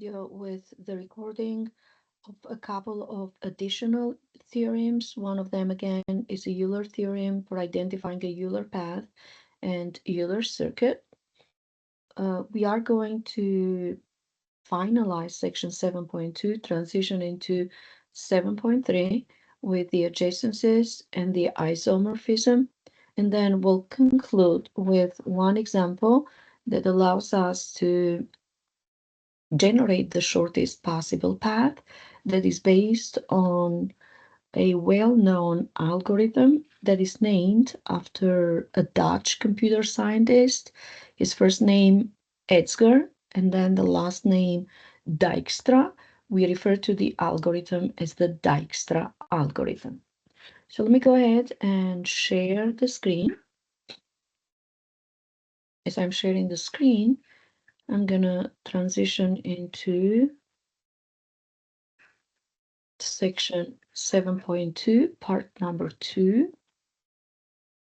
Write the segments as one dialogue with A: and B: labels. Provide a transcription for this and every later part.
A: video with the recording of a couple of additional theorems. One of them, again, is a Euler theorem for identifying a Euler path and Euler circuit. We are going to finalize section 7.2, transition into 7.3 with the adjacencies and the isomorphism, and then we'll conclude with one example that allows us to generate the shortest possible path that is based on a well-known algorithm that is named after a Dutch computer scientist. His first name Edsger, and then the last name Dijkstra. We refer to the algorithm as the Dijkstra algorithm. So let me go ahead and share the screen. As I'm sharing the screen, I'm gonna transition into section 7.2, part number 2.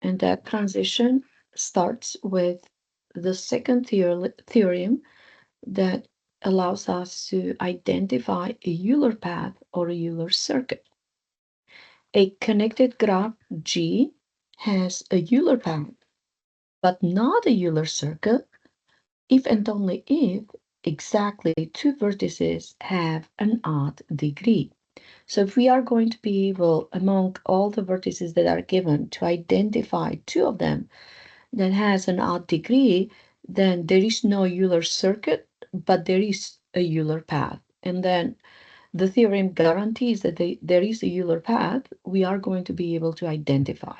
A: And that transition starts with the second theorem that allows us to identify a Euler path or a Euler circuit. A connected graph G has a Euler path, but not a Euler circuit if and only if exactly two vertices have an odd degree. So if we are going to be able, among all the vertices that are given, to identify two of them that has an odd degree, then there is no Euler circuit, but there is a Euler path. And then the theorem guarantees that there is a Euler path. We are going to be able to identify.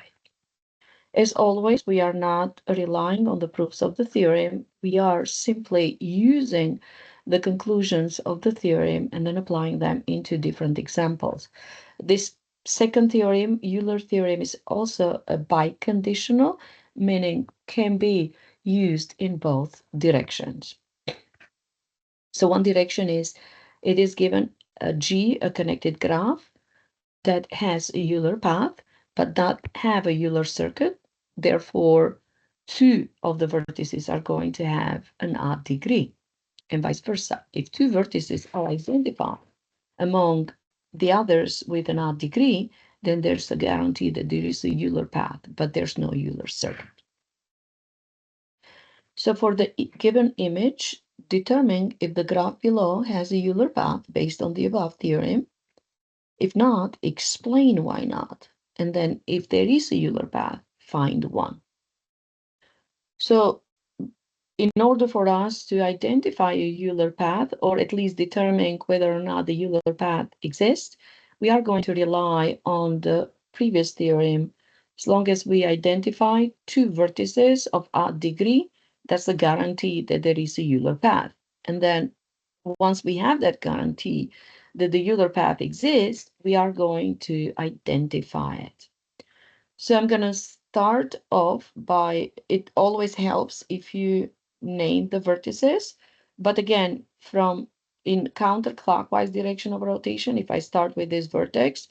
A: As always, we are not relying on the proofs of the theorem. We are simply using the conclusions of the theorem and then applying them into different examples. This second theorem, Euler theorem, is also a biconditional, meaning can be used in both directions. So one direction is, it is given a G, a connected graph that has a Euler path, but not have a Euler circuit. Therefore, two of the vertices are going to have an odd degree, and vice versa. If two vertices are identified among the others with an odd degree, then there's a guarantee that there is a Euler path, but there's no Euler circuit. So for the given image, determine if the graph below has a Euler path based on the above theorem. If not, explain why not. And then if there is a Euler path, find one. So in order for us to identify a Euler path, or at least determine whether or not the Euler path exists, we are going to rely on the previous theorem. As long as we identify two vertices of odd degree, that's a guarantee that there is a Euler path. And then once we have that guarantee that the Euler path exists, we are going to identify it. So I'm going to start off by, it always helps if you name the vertices, but again, from in counterclockwise direction of rotation, if I start with this vertex,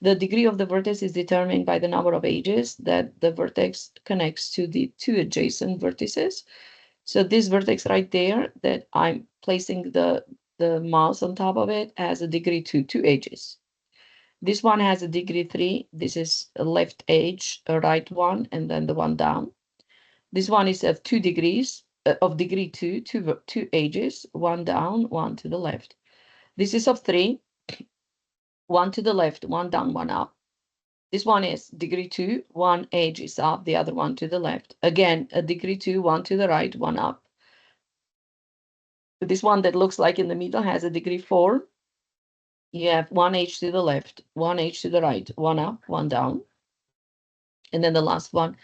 A: the degree of the vertex is determined by the number of edges that the vertex connects to the two adjacent vertices. So this vertex right there that I'm placing the mouse on top of it has a degree 2, 2 edges. This one has a degree 3. This is a left edge, a right one, and then the one down. This one is of 2 degrees, of degree 2, 2 edges, one down, one to the left. This is of 3, one to the left, one down, one up. This one is degree 2, one edge is up, the other one to the left. Again, a degree 2, one to the right, one up. This one that looks like in the middle has a degree 4. You have one edge to the left, one edge to the right, one up, one down. And then the last one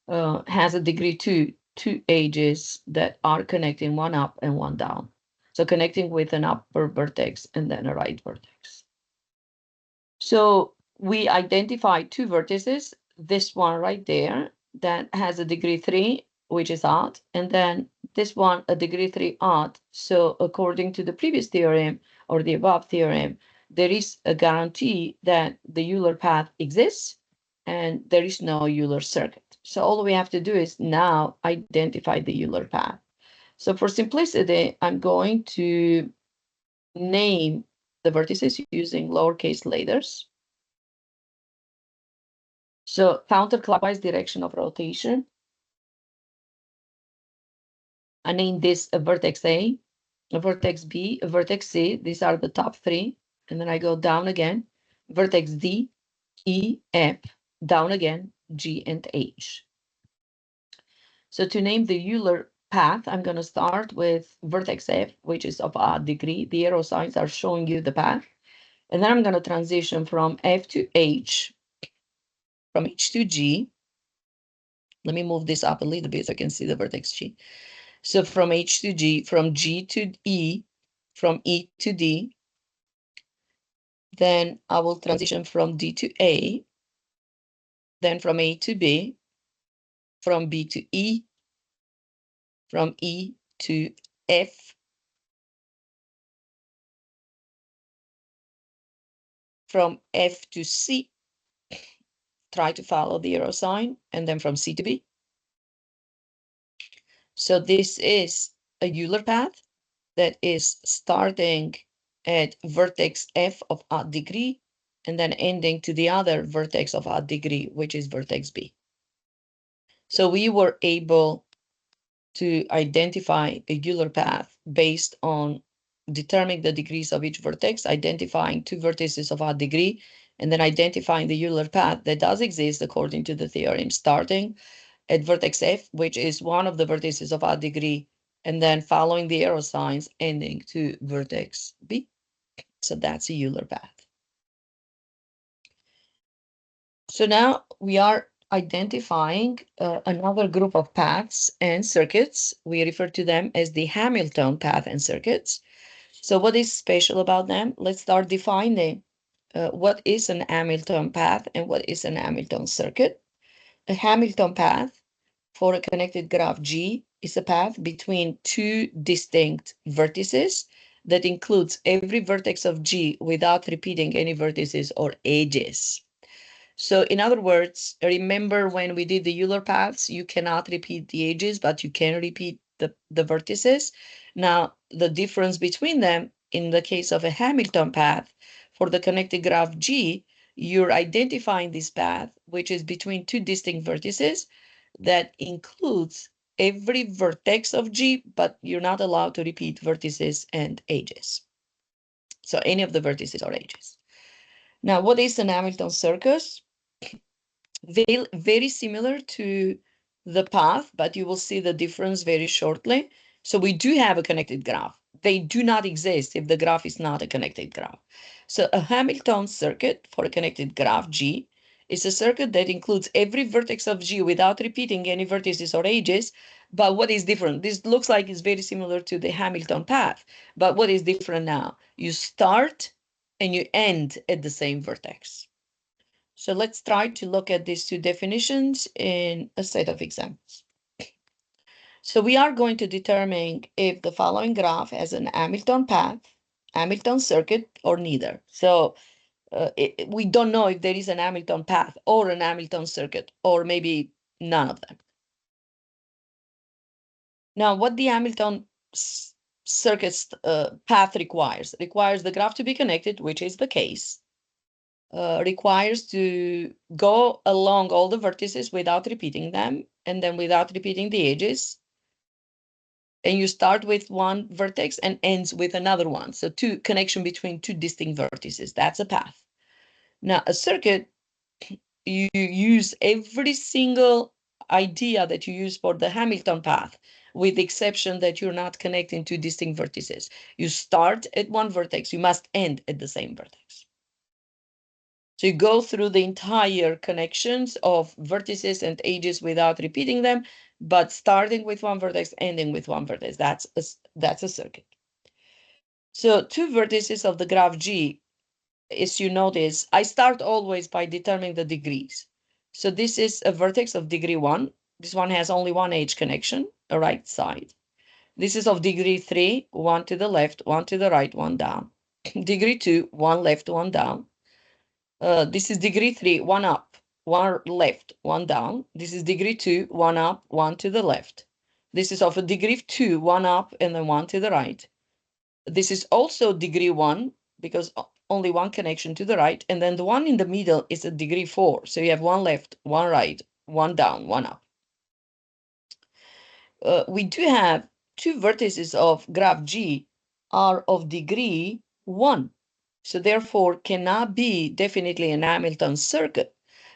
A: has a degree 2, 2 edges that are connecting, one up and one down. So connecting with an upper vertex and then a right vertex. So we identify two vertices, this one right there that has a degree 3, which is odd, and then this one a degree 3 odd. So according to the previous theorem or the above theorem, there is a guarantee that the Euler path exists and there is no Euler circuit. So all we have to do is now identify the Euler path. So for simplicity, I'm going to name the vertices using lowercase letters. So counterclockwise direction of rotation. I name this a vertex A, a vertex B, a vertex C. These are the top three. And then I go down again. Vertex D, E, F, down again, G and H. So to name the Euler path, I'm going to start with vertex F, which is of odd degree. The arrow signs are showing you the path. And then I'm going to transition from F to H, from H to G. Let me move this up a little bit so I can see the vertex G. So from H to G, from G to E, from E to D. Then I will transition from D to A, then from A to B, from B to E, from E to F, from F to C, try to follow the arrow sign, and then from C to B. So this is a Euler path that is starting at vertex F of odd degree, and then ending to the other vertex of odd degree, which is vertex B. So we were able to identify a Euler path based on determining the degrees of each vertex, identifying two vertices of odd degree, and then identifying the Euler path that does exist according to the theorem, starting at vertex F, which is one of the vertices of odd degree, and then following the arrow signs, ending to vertex B. So that's a Euler path. So now we are identifying another group of paths and circuits. We refer to them as the Hamilton path and circuits. So what is special about them? Let's start defining what is an Hamilton path and what is an Hamilton circuit. A Hamilton path for a connected graph G is a path between two distinct vertices that includes every vertex of G without repeating any vertices or edges. So in other words, remember when we did the Euler paths, you cannot repeat the edges, but you can repeat the vertices. Now, the difference between them, in the case of a Hamilton path, for the connected graph G, you're identifying this path, which is between two distinct vertices that includes every vertex of G, but you're not allowed to repeat vertices and edges. So any of the vertices or edges. Now, what is an Hamilton circus? Very similar to the path, but you will see the difference very shortly. So we do have a connected graph. They do not exist if the graph is not a connected graph. So a Hamilton circuit for a connected graph G is a circuit that includes every vertex of G without repeating any vertices or edges. But what is different? This looks like it's very similar to the Hamilton path. But what is different now? You start and you end at the same vertex. So let's try to look at these two definitions in a set of examples. So we are going to determine if the following graph has an Hamilton path, Hamilton circuit, or neither. So we don't know if there is an Hamilton path or an Hamilton circuit, or maybe none of them. Now, what the Hamilton circuit path requires the graph to be connected, which is the case. Requires to go along all the vertices without repeating them, and then without repeating the edges. And you start with one vertex and ends with another one. So connection between two distinct vertices. That's a path. Now, a circuit, you use every single idea that you use for the Hamilton path, with the exception that you're not connecting two distinct vertices. You start at one vertex, you must end at the same vertex. So you go through the entire connections of vertices and edges without repeating them, but starting with one vertex, ending with one vertex. That's a circuit. So two vertices of the graph G, as you notice, I start always by determining the degrees. So this is a vertex of degree 1. This one has only one edge connection, a right side. This is of degree 3, one to the left, one to the right, one down. Degree 2, one left, one down. This is degree 3, one up, one left, one down. This is degree 2, one up, one to the left. This is of a degree 2, one up, and then one to the right.
B: This is also degree 1 because only one connection to the right. And then the one in the middle is a degree 4. So you have one left, one right, one down, one up. We do have two vertices of graph G are of degree 1. So therefore cannot be definitely an Hamilton circuit,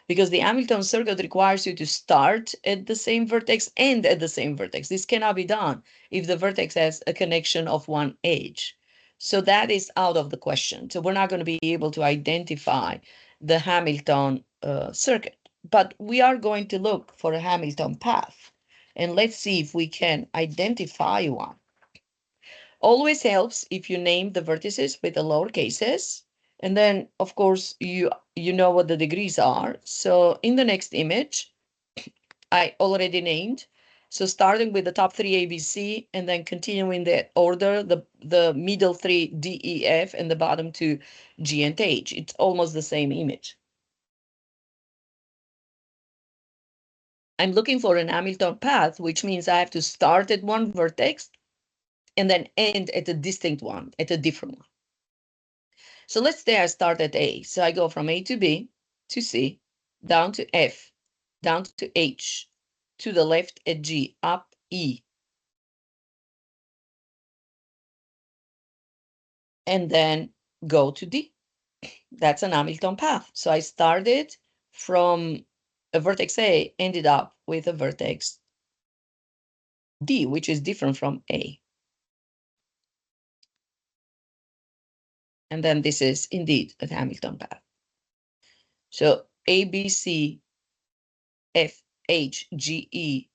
B: because the Hamilton circuit requires you to start at the same vertex and at the same vertex. This cannot be done if the vertex has a connection of one edge. So that is out of the question. So we're not going to be able to identify the Hamilton circuit, but we are going to look for a Hamilton path. And let's see if we can identify one. Always helps if you name the vertices with the lower cases. And then, of course, you know what the degrees are. So in the next image, I already named. So starting with the top three ABC and then continuing the order, the middle three D, E, F, and the bottom two G and H. It's almost the same image. I'm looking for an Hamilton path, which means I have to start at one vertex and then end at a distinct one, at a different one. So let's say I start at A. So I go from A to B to C, down to F, down to H, to the left at G, up E, and then go to D. That's an Hamilton path. So I started from a vertex A, ended up with a vertex D, which is different from A. And then this is indeed a Hamilton path. So A, B, C, F, H, G, E,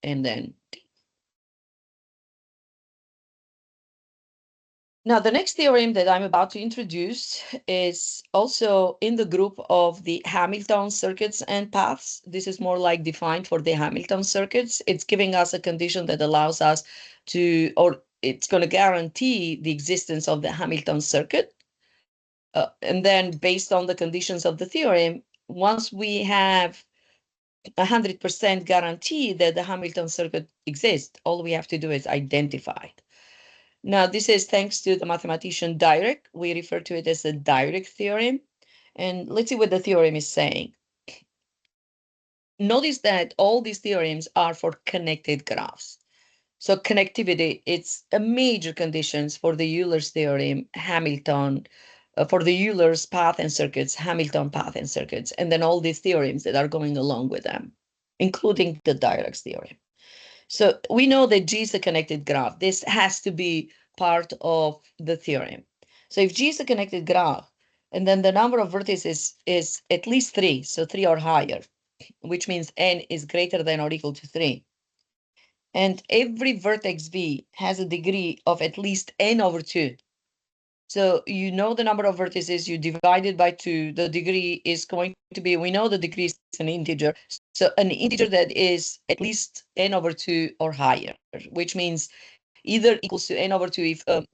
B: and then D. Now, the next theorem that I'm about to introduce is also in the group of the Hamilton circuits and paths. This is more like defined for the Hamilton circuits. It's giving us a condition that allows us to, or it's going to guarantee the existence of the Hamilton circuit. And then based on the conditions of the theorem, once we have 100% guarantee that the Hamilton circuit exists, all we have to do is identify it. Now, this is thanks to the mathematician Dirac. We refer to it as the Dirac theorem. And let's see what the theorem is saying. Notice that all these theorems are for connected graphs. So connectivity, it's a major conditions for the Euler's theorem, Hamilton, for the Euler's path and circuits, Hamilton path and circuits, and then all these theorems that are going along with them, including the Dirac's theorem. So we know that G is a connected graph. This has to be part of the theorem. So if G is a connected graph, and then the number of vertices is at least 3, so 3 or higher, which means n is greater than or equal to 3. And every vertex V has a degree of at least n over 2. So you know the number of vertices, you divide it by 2, the degree is going to be, we know the degree is an integer. So an integer that is at least n over 2 or higher, which means either equals to n over 2 if, the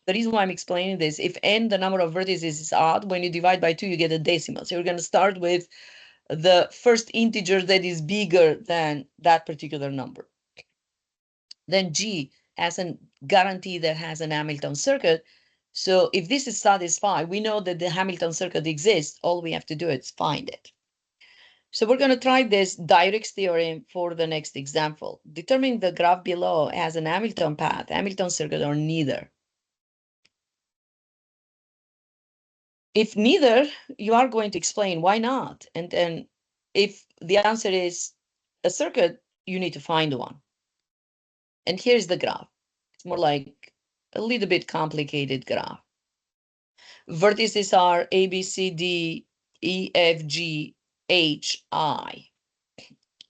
B: reason why I'm explaining this, if n, the number of vertices is odd, when you divide by 2, you get a decimal. So you're going to start with the first integer that is bigger than that particular number. Then G has a guarantee that has an Hamilton circuit. So if this is satisfied, we know that the Hamilton circuit exists. All we have to do is find it. So we're going to try this Dirac's theorem for the next example. Determine the graph below has an Hamilton path, Hamilton circuit, or neither. If neither, you are going to explain why not. And then if the answer is a circuit, you need to find one. And here's the graph. It's more like a little bit complicated graph. Vertices are A, B, C, D, E, F, G, H, I.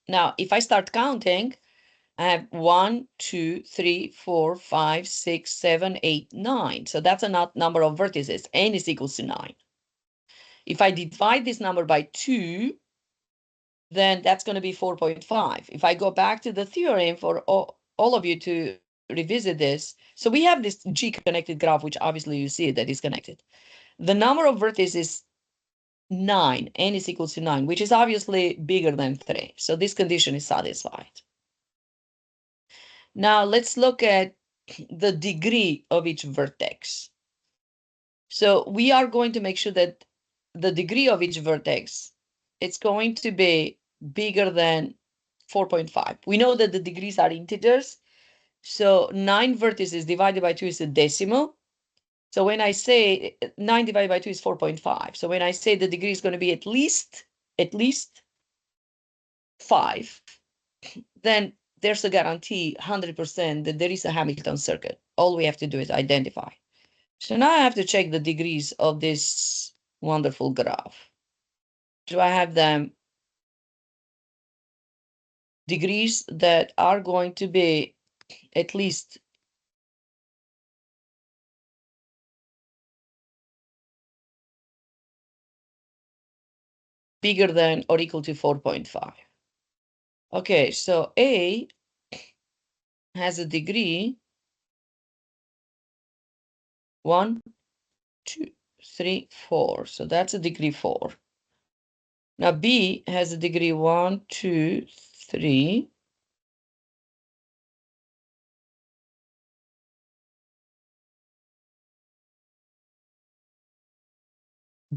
B: Now, if I start counting, I have 1, 2, 3, 4, 5, 6, 7, 8, 9. So that's a number of vertices. N is equals to 9. If I divide this number by 2, then that's going to be 4.5. If I go back to the theorem for all of you to revisit this, so we have this G connected graph, which obviously you see that is connected. The number of vertices is 9, n is equals to 9, which is obviously bigger than 3. So this condition is satisfied. Now let's look at the degree of each vertex. So we are going to make sure that the degree of each vertex, it's going to be bigger than 4.5. We know that the degrees are integers. So 9 vertices divided by 2 is a decimal. So when I say 9 divided by 2 is 4.5. So when I say the degree is going to be at least 5, then there's a guarantee 100% that there is a Hamilton circuit. All we have to do is identify. So now I have to check the degrees of this wonderful graph. Do I have them degrees that are going to be at least bigger than or equal to 4.5? Okay, so A has a degree 1, 2, 3, 4. So that's a degree 4. Now B has a degree 1, 2, 3.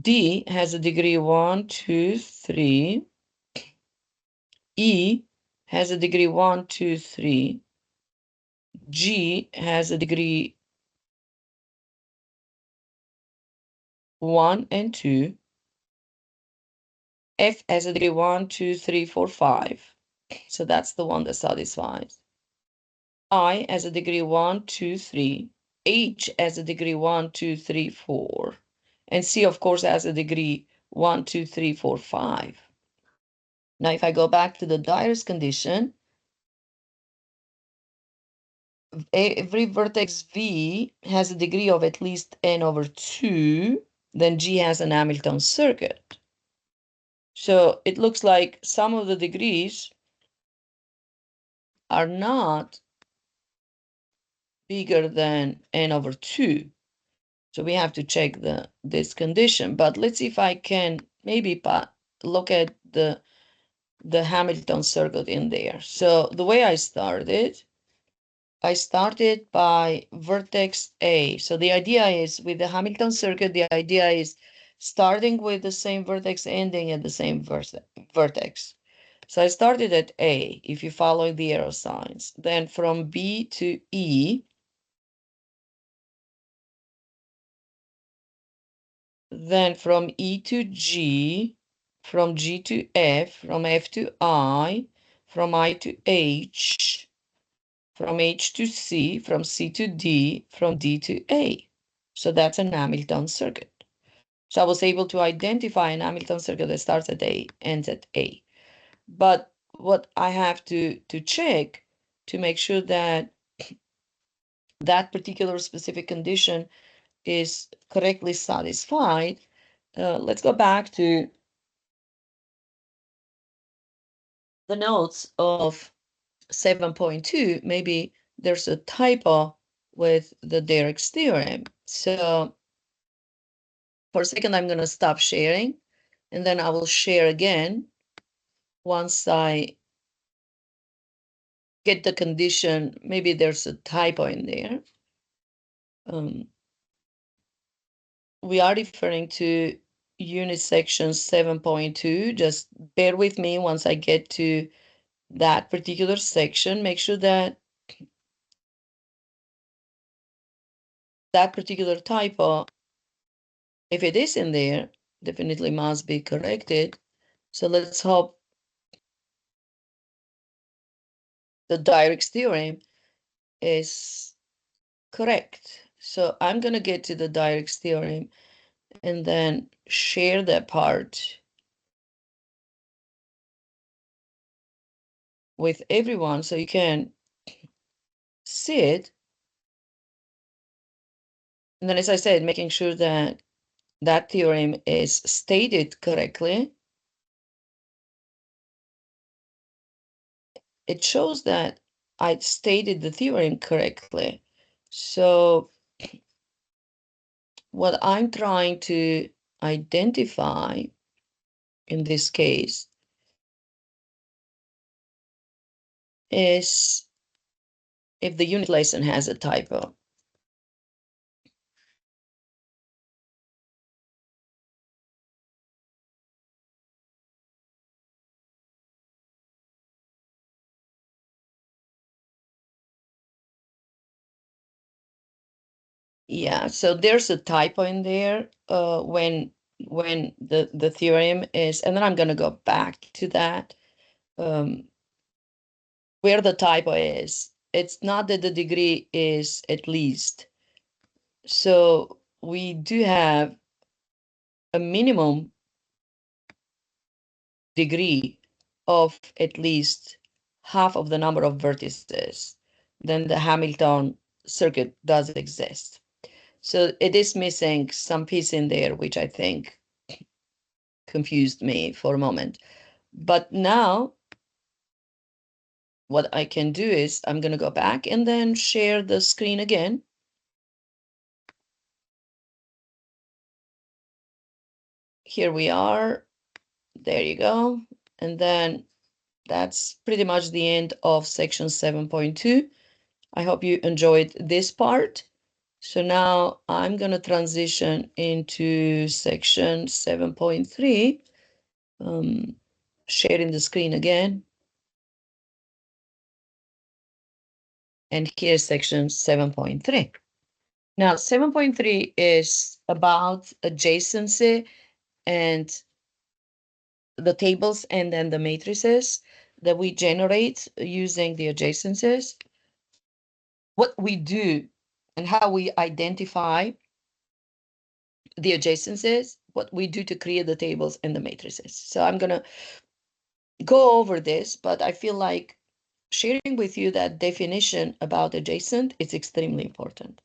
B: D has a degree 1, 2, 3. E has a degree 1, 2, 3. G has a degree 1 and 2. F has a degree 1, 2, 3, 4, 5. So that's the one that satisfies. I has a degree 1, 2, 3. H has a degree 1, 2, 3, 4. And C, of course, has a degree 1, 2, 3, 4, 5. Now, if I go back to the Dyer's condition, every vertex V has a degree of at least n over 2, then G has an Hamilton circuit. So it looks like some of the degrees are not bigger than n over 2. So we have to check this condition. But let's see if I can maybe look at the Hamilton circuit in there. So the way I started by vertex A. So the idea is with the Hamilton circuit, the idea is starting with the same vertex, ending at the same vertex. So I started at A, if you follow the arrow signs. Then from B to E, then from E to G, from G to F, from F to I, from I to H, from H to C, from C to D, from D to A. So that's an Hamilton circuit. So I was able to identify an Hamilton circuit that starts at A, ends at A. But what I have to check to make sure that that particular specific condition is correctly satisfied, let's go back to the notes of 7.2. Maybe there's a typo with the Derrick's theorem. So for a second, I'm going to stop sharing, and then I will share again once I get the condition. Maybe there's a typo in there. We are referring to unit section 7.2. Just bear with me once I get to that particular section. Make sure that that particular typo, if it is in there, definitely must be corrected. So let's hope the Dyrick's theorem is correct. So I'm going to get to the Dyrick's theorem and then share that part with everyone so you can see it. And then, as I said, making sure that that theorem is stated correctly. It shows that I stated the theorem correctly. So what I'm trying to identify in this case is if the unit lesson has a typo. Yeah, so there's a typo in there when the theorem is, and then I'm going to go back to that. Where the typo is, it's not that the degree is at least. So we do have a minimum degree of at least half of the number of vertices, then the Hamilton circuit does exist. So it is missing some piece in there, which I think confused me for a moment. But now what I can do is I'm going to go back and then share the screen again. Here we are. There you go. And then that's pretty much the end of section 7.2. I hope you enjoyed this part. So now I'm going to transition into section 7.3, sharing the screen again. And here's section 7.3. Now, 7.3 is about adjacency and the tables and then the matrices that we generate using the adjacencies. What we do and how we identify the adjacencies, what we do to create the tables and the matrices. So I'm going to go over this, but I feel like sharing with you that definition about adjacent is extremely important.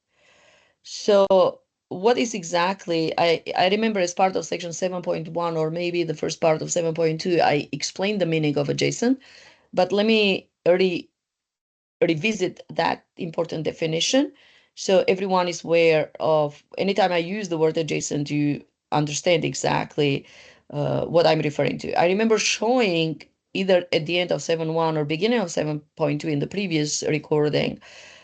B: So what is exactly, I remember as part of section 7.1 or maybe the first part of 7.2, I explained the meaning of adjacent, but let me revisit that important definition. So everyone is aware of, anytime I use the word adjacent, you understand exactly what I'm referring to. I remember showing either at the end of 7.1 or beginning of 7.2 in the previous recording,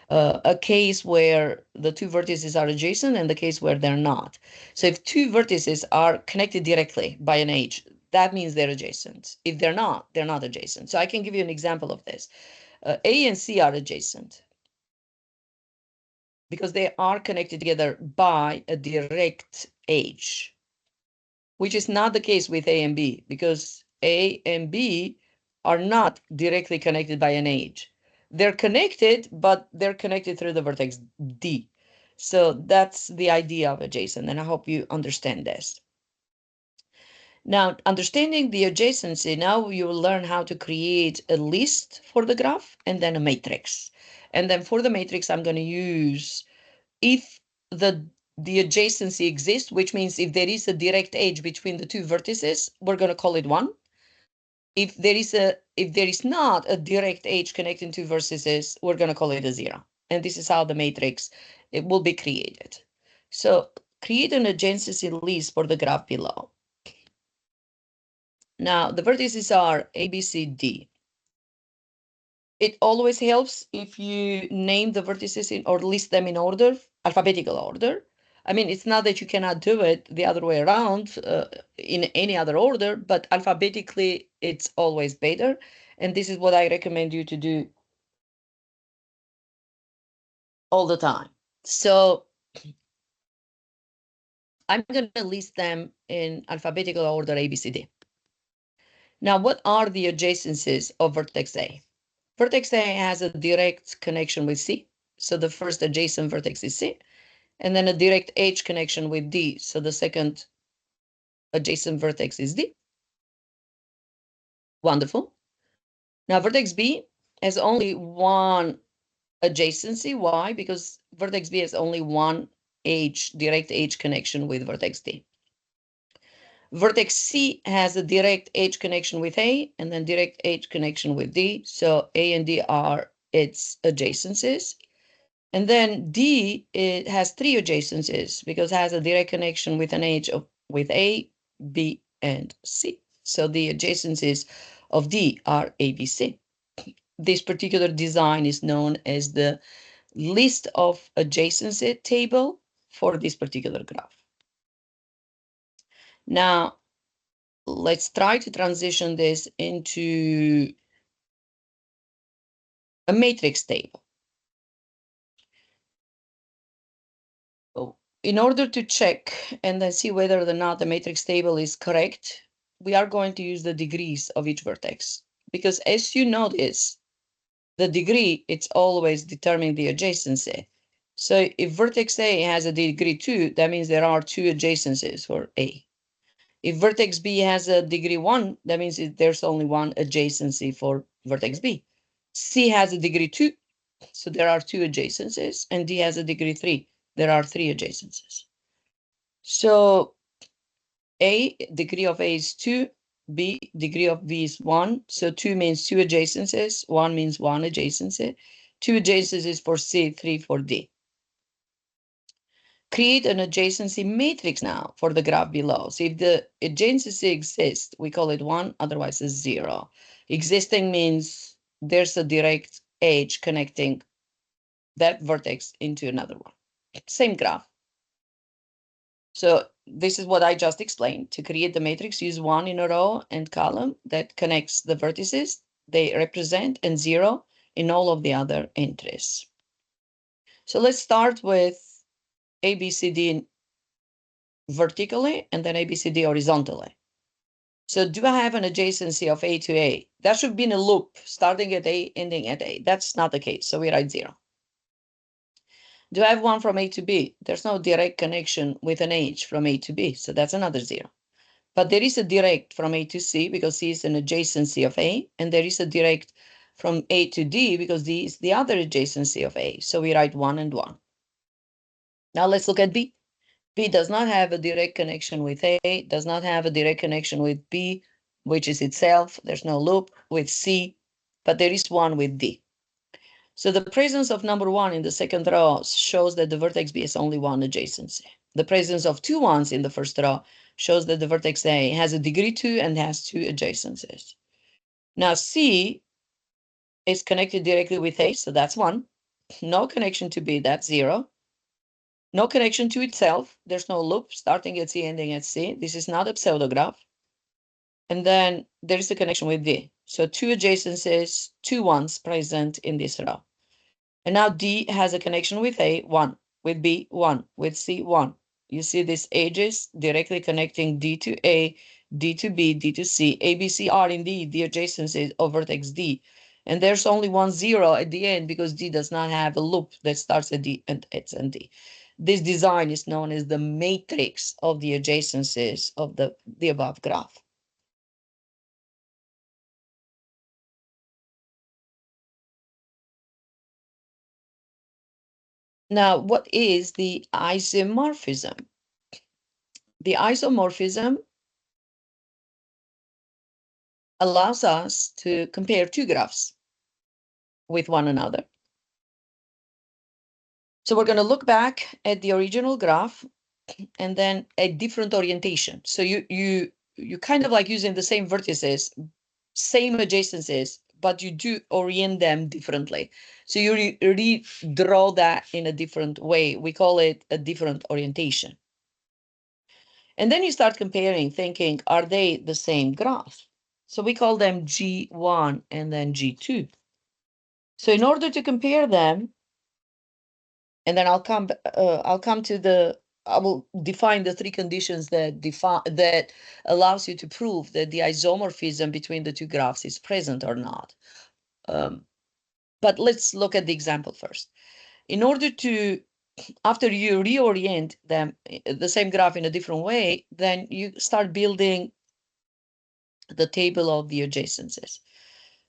B: a case where the two vertices are adjacent and the case where they're not. So if two vertices are connected directly by an edge, that means they're adjacent. If they're not adjacent. So I can give you an example of this. A and C are adjacent because they are connected together by a direct edge, which is not the case with A and B because A and B are not directly connected by an edge. They're connected, but they're connected through the vertex D. So that's the idea of adjacent, and I hope you understand this. Now, understanding the adjacency, now you will learn how to create a list for the graph and then a matrix. And then for the matrix, I'm going to use if the adjacency exists, which means if there is a direct edge between the two vertices, we're going to call it 1. If there is not a direct edge connecting two vertices, we're going to call it a 0. And this is how the matrix it will be created. So create an adjacency list for the graph below. Now the vertices are A, B, C, D. It always helps if you name the vertices or list them in order, alphabetical order. I mean, it's not that you cannot do it the other way around in any other order, but alphabetically, it's always better. And this is what I recommend you to do all the time. So I'm going to list them in alphabetical order, A, B, C, D. Now, what are the adjacencies of vertex A? Vertex A has a direct connection with C. So the first adjacent vertex is C. And then a direct edge connection with D. So the second adjacent vertex is D. Wonderful. Now vertex B has only one adjacency. Why? Because vertex B has only one direct edge connection with vertex D. Vertex C has a direct edge connection with A and then direct edge connection with D. So A and D are its adjacencies. And then D, it has 3 adjacencies because it has a direct connection with an edge with A, B, and C. So the adjacencies of D are A, B, C. this particular design is known as the list of adjacency table for this particular graph. Now, let's try to transition this into a matrix table. In order to check and then see whether or not the matrix table is correct, we are going to use the degrees of each vertex. Because as you notice, the degree, it's always determining the adjacency. So if vertex A has a degree 2, that means there are 2 adjacencies for A. If vertex B has a degree 1, that means there's only 1 adjacency for vertex B. C has a degree 2, so there are 2 adjacencies, and D has a degree 3. There are 3 adjacencies. So A, degree of A is 2, B, degree of B is 1. So 2 means 2 adjacencies, 1 means 1 adjacency, 2 adjacencies for C, 3 for D. Create an adjacency matrix now for the graph below. So if the adjacency exists, we call it 1, otherwise it's 0. Existing means there's a direct edge connecting that vertex into another one. Same graph. So this is what I just explained. To create the matrix, use 1 in a row and column that connects the vertices they represent, and 0 in all of the other entries. So let's start with ABCD vertically and then ABCD horizontally. So do I have an adjacency of A to A? That should be in a loop, starting at A, ending at A. That's not the case, so we write 0. Do I have one from A to B? There's no direct connection with an edge from A to B, so that's another 0. But there is a direct from A to C because C is an adjacency of A, and there is a direct from A to D because D is the other adjacency of A. So we write 1 and 1. Now let's look at B. B does not have a direct connection with A, does not have a direct connection with B, which is itself. There's no loop with C, but there is one with D. So the presence of number 1 in the second row shows that the vertex B has only 1 adjacency. The presence of 2 1s in the first row shows that the vertex A has a degree 2 and has 2 adjacencies. Now C is connected directly with A, so that's 1. No connection to B, that's 0. No connection to itself. There's no loop starting at C, ending at C. This is not a pseudograph. And then there is a connection with D. So 2 adjacencies, 2 1s present in this row. And now D has a connection with A, 1, with B, 1, with C, 1. You see these edges directly connecting D to A, D to B, D to C. A, B, C are indeed the adjacencies of vertex D. And there's only 1 0 at the end because D does not have a loop that starts at D and ends at D. This design is known as the matrix of the adjacencies of the above graph. Now, what is the isomorphism? The isomorphism allows us to compare 2 graphs with one another. So we're going to look back at the original graph and then a different orientation. So you kind of like using the same vertices, same adjacencies, but you do orient them differently. So you redraw that in a different way. We call it a different orientation. And then you start comparing, thinking, are they the same graph? So we call them G1 and then G2. So in order to compare them, and then I will define the 3 conditions that allows you to prove that the isomorphism between the 2 graphs is present or not. But let's look at the example first. In order to, after you reorient them, the same graph in a different way, then you start building the table of the adjacencies.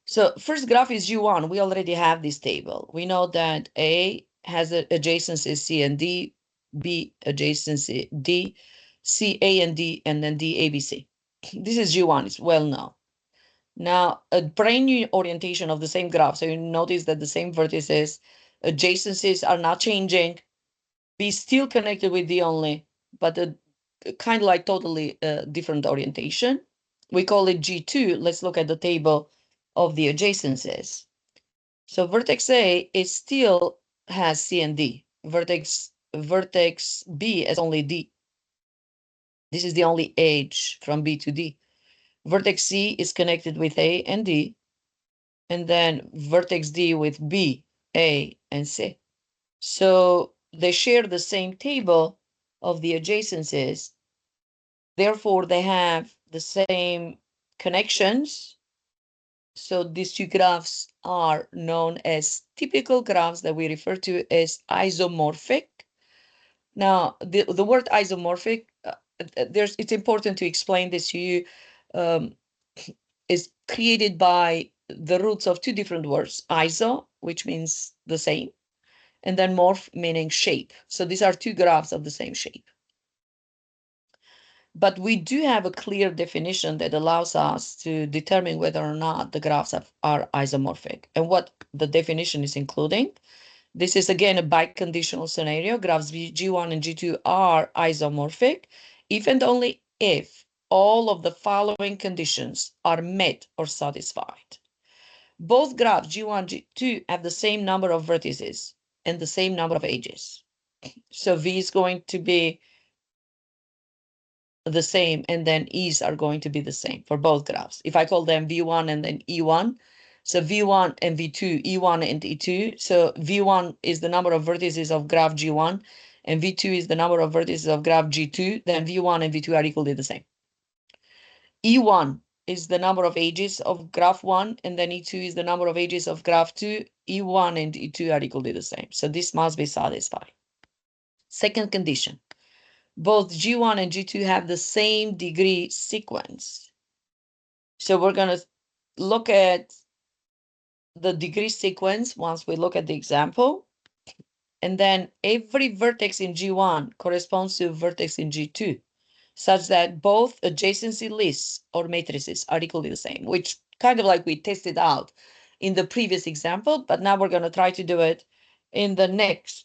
B: So first graph is G1. We already have this table. We know that A has adjacency C and D, B adjacency D, C, A and D, and then D, A, B, C. This is G1, it's well known. Now, a brand new orientation of the same graph. So you notice that the same vertices, adjacencies are not changing. B is still connected with D only, but a kind of like totally different orientation. We call it G2. Let's look at the table of the adjacencies. So vertex A, it still has C and D. Vertex B has only D. This is the only edge from B to D. Vertex C is connected with A and D, and then vertex D with B, A, and C. So they share the same table of the adjacencies. Therefore, they have the same connections. So these two graphs are known as typical graphs that we refer to as isomorphic. Now, the word isomorphic, it's important to explain this to you, is created by the roots of two different words, iso, which means the same, and then morph, meaning shape. So these are two graphs of the same shape. But we do have a clear definition that allows us to determine whether or not the graphs are isomorphic. And what the definition is including, this is again a biconditional scenario. Graphs G1 and G2 are isomorphic if and only if all of the following conditions are met or satisfied. Both graphs G1, G2 have the same number of vertices and the same number of edges. So V is going to be the same, and then E's are going to be the same for both graphs. If I call them V1 and then E1, so V1 and V2, E1 and E2. So V1 is the number of vertices of graph G1, and V2 is the number of vertices of graph G2, then V1 and V2 are equally the same. E1 is the number of edges of graph 1, and then E2 is the number of edges of graph 2. E1 and E2 are equally the same. So this must be satisfied. Second condition. Both G1 and G2 have the same degree sequence. So we're going to look at the degree sequence once we look at the example. And then every vertex in G1 corresponds to a vertex in G2, such that both adjacency lists or matrices are equally the same, which kind of like we tested out in the previous example, but now we're going to try to do it in the next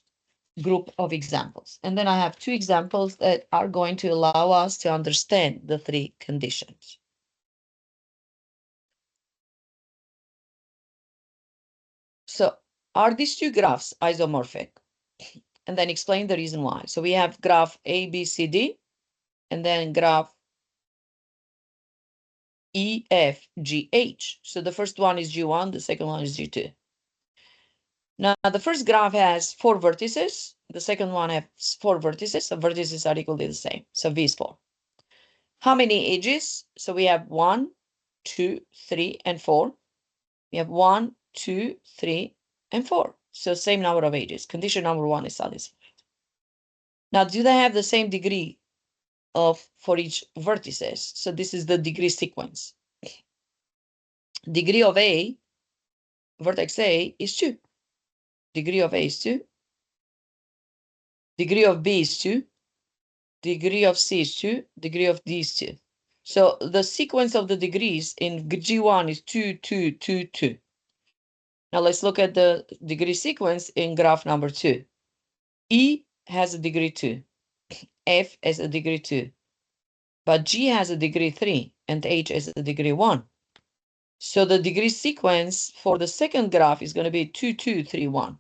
B: group of examples. And then I have two examples that are going to allow us to understand the three conditions. So are these two graphs isomorphic? And then explain the reason why. So we have graph A, B, C, D, and then graph E, F, G, H. So the first one is G1, the second one is G2. Now, the first graph has 4 vertices. The second one has 4 vertices. So vertices are equally the same. So V is 4. How many edges? So we have 1, 2, 3, and 4. We have 1, 2, 3, and 4. So same number of edges. Condition number 1 is satisfied. Now, do they have the same degree for each vertices? So this is the degree sequence. Degree of A, vertex A, is 2. Degree of A is 2. Degree of B is 2. Degree of C is 2. Degree of D is 2. So the sequence of the degrees in G1 is 2, 2, 2, 2. Now let's look at the degree sequence in graph number 2. E has a degree 2. F has a degree 2. But G has a degree 3 and H has a degree 1. So the degree sequence for the second graph is going to be 2, 2, 3, 1.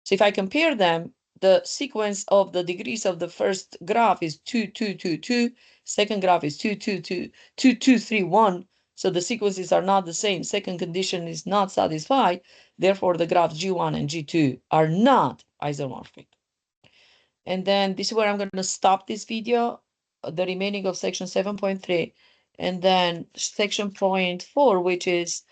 B: So if I compare them, the sequence of the degrees of the first graph is 2, 2, 2, 2. Second graph is 2, 2, 2, 2, 2, 3, 1. So the sequences are not the same. Second condition is not satisfied. Therefore, the graphs G1 and G2 are not isomorphic. And then this is where I'm going to stop this video, the remaining of section 7.3, and then section 0.4, which is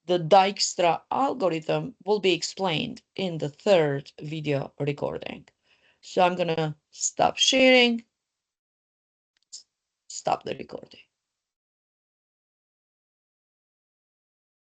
B: the Dijkstra algorithm, will be explained in the third video recording. So I'm going to stop sharing, stop the recording.